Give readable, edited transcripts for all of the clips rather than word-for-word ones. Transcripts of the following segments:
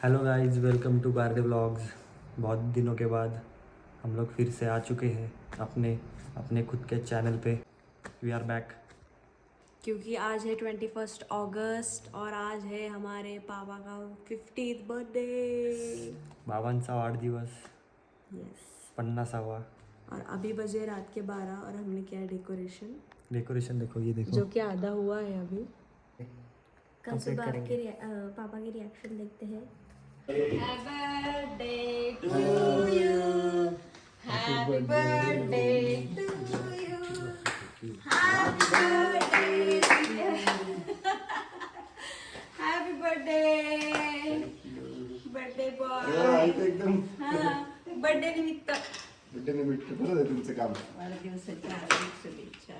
Hello guys, welcome to Barde vlogs. बहुत दिनों के बाद हम लोग फिर से आ चुके हैं अपने अपने खुद के चैनल पे। We are back. क्योंकि आज है 21 अगस्त और आज है हमारे पापा का 50th बर्थडे। 52 दिवस, यस। 50वां। और अभी बजे रात के 12 और हमने किया है डेकोरेशन देखो, ये देखो जो कि आधा हुआ है अभी। कल कंप्लीट सुबह करेंगे। आपके पापा के रिएक्शन देखते हैं। Happy birthday to you. Happy birthday to you. Happy birthday dear. Happy birthday. Birthday boy. एकदम हाँ, birthday निमित्त. निमित्त बरं आहे तुमचं काम. वाढदिवसाच्या हार्दिक शुभेच्छा.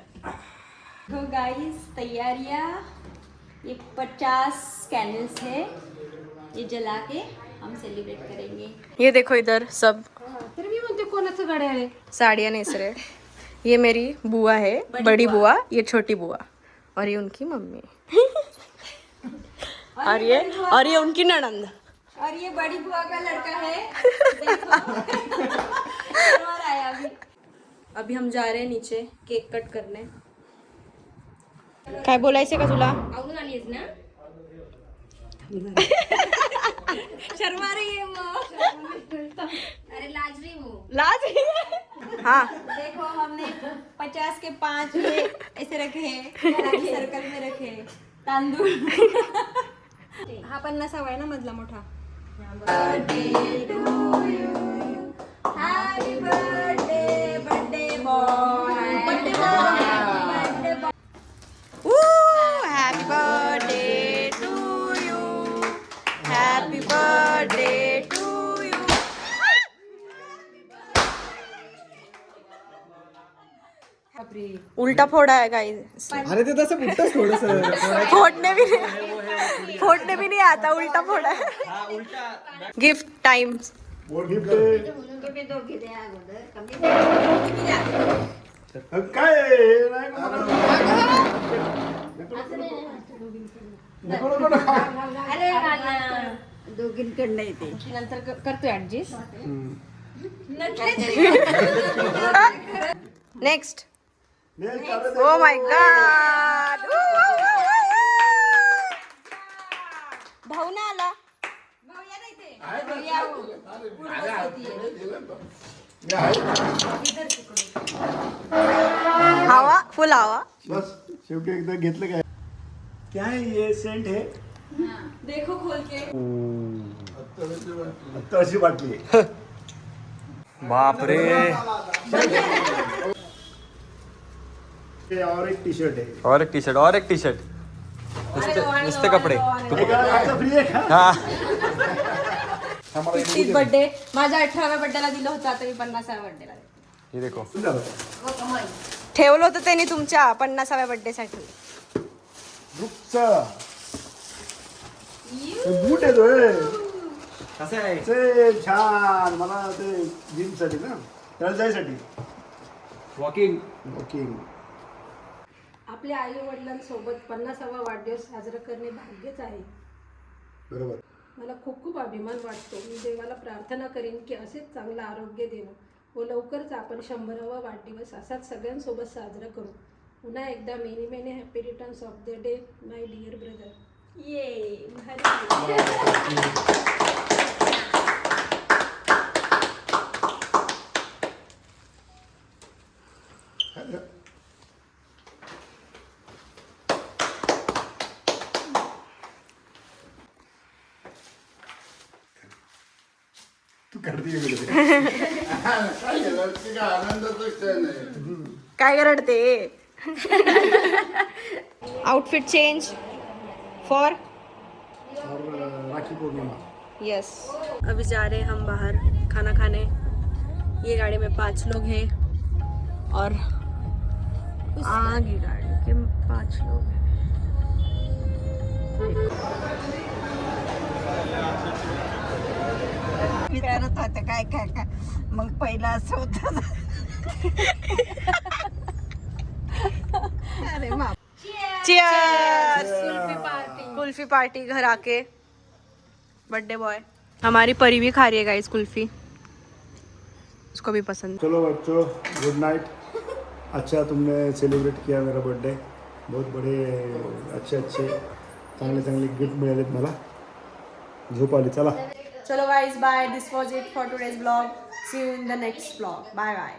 तो गाइस तैयारियां, ये 50 कैंडल्स है, ये जला के हम सेलिब्रेट करेंगे. ये देखो इधर सब तर मी म्हणते कोणाचं गाड्या आहे साड़ियाँ नेस रहे. ये मेरी बुआ है, बड़ी बुआ, ये छोटी बुआ और ये उनकी मम्मी और ये उनकी ननंद और ये बड़ी बुआ का लड़का है. देखो और आया अभी हम जा रहे हैं नीचे केक कट करने. काय बोलायचं का तुला? आवरून आलीस ना शर्मा रही है वो. अरे लाज रही वो लाज रही है. हाँ देखो हमने 50 के 5 ऐसे रखे हैं, सर्कल में रखे हैं तांदूळ. हा 50वा आहे ना मधला मोठा. Happy birthday birthday boy birthday boy. Happy birthday to you. Happy birthday to you. उल्टा फोड़ा है गाइस. अरे ते तसं उलटच थोडंसं. फोड़ने भी नहीं आता, उल्टा फोड़ा है. Gift time. गिफ्ट काय नाही नको नको नको. अरे दोघींकडनं येते नंतर करतो adjust. Next. Oh my God. भाऊ ना आला. हवा फुल हवा. बस शेवटी एकदा घेतलं काय. क्या है ये सेंट है. देखो खोल के. आता अशी बाटली आहे. बाप रे. ते और एक टी शर्ट आहे. और एक टी शर्ट, और एक टी शर्ट. नुसते कपडे. फ्री आहे का. हा 50th बर्थडे. माझ्या 18व्या बर्थडेला दिलं होतं, आता मी 50व्या बर्थडेला. ये देखो. ठेवलं होतं त्यांनी तुमच्या 50व्या बर्थडे साठी. बूट आहे तो. कसं आहे? ते छान. मला ते जिम साठी ना, त्याला जायसाठी वॉकिंग. वॉकिंग. आपल्या आई वडिलांसोबत 50वा वाढदिवस साजरा करणे भाग्यच आहे. बरोबर. मला खूप खूप अभिमान वाटतो. मी देवाला प्रार्थना करीन की असेच चांगलं आरोग्य देवं व लवकरच आपण 100वा वाढदिवस असाच सगळ्यांसोबत साजरा करू. पुन्हा एकदा many many happy returns of the day my dear brother. ये तू करते काय रडते. Outfit change for Rakhi Purnima. Yes. अभी जा रहे हैं हम बाहर खाना खाने. ये गाड़ी में 5 लोग हैं और आगे गाड़ी के 5 लोग हैं. विचारत होते काय काय काय, मग पहिला असं होतं. अरे Cheers! कुल्फी पार्टी घर आके. Birthday boy. हमारी परी भी खा रही है गाइस कुल्फी, उसको भी पसंद। चलो बच्चों, गुड नाइट। अच्छा तुमने सेलिब्रेट किया मेरा बर्थडे, बहुत बड़े अच्छे चांगले गिफ्ट मिळाले मला। झोप आली, चला। चलो guys bye, this was it for today's blog, see you in the next blog, bye bye.